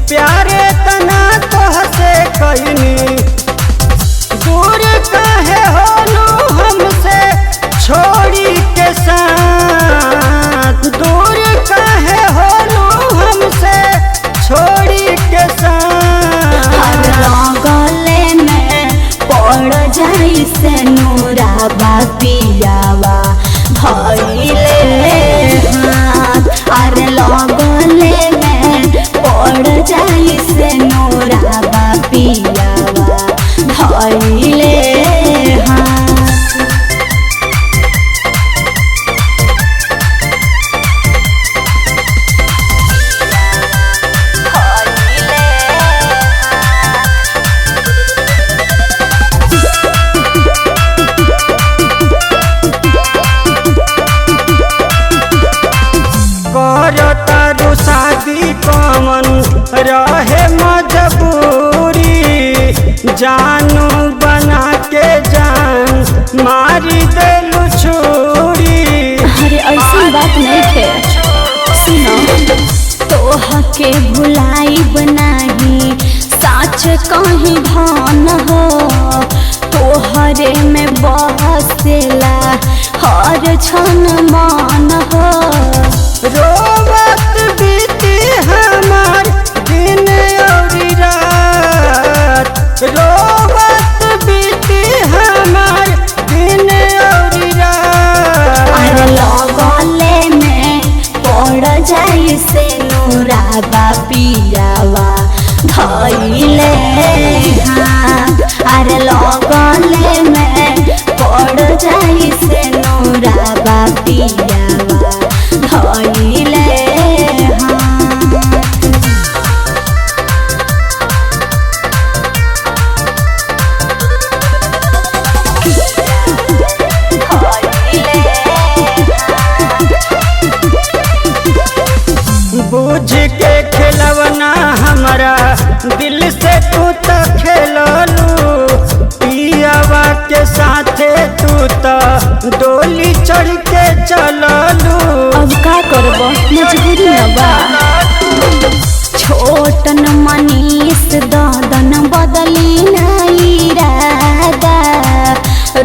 प्यारे तना तोहसे कहनी दूर काहे होलू हमसे छोड़ी के साथ, दूर काहे होलू हमसे छोड़ी के साथ। गले में पड़ जाई से नूरा पियावा धइले हाथ, अरे लगले में पड़ जाई से नूरा पियावा धइले हाथ। तारू शादी कमन रहे मजबूरी, जानू बना के जान मारी देलू छुरी। अरे ऐसी बात नहीं है, सुनो तोह के भुलाई बनाही साच कहीं धन हो, तोहरे में बहसेला हर क्षण मन हो। रोवत बीती हमार दिन और रात, रोवत बीती हमार दिन और रात। अरे लगले में पड़ जाई से नूरा पियावा धइले हाथ, अरे लगले में पड़ जाई से नूरा पियावा धइले बुझ के खेलवना हमारा दिल से तू तो खेललू, पियावा के साथे तू तो डोली चढ़ के चललू। अब का करबो मजबूरी न बा, छोटन मनीष ददन बदली नहीं रादा,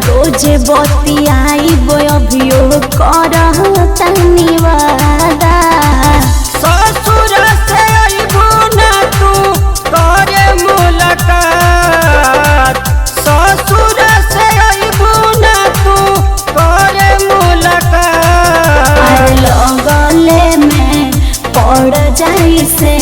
रोजे बतियाई अभियो करह तनी वादा। ससुर से अइबू ना तू करे मुलाकात, ससुर से अइबू ना तू करे मुलाकात। लगले में पड़ जाई से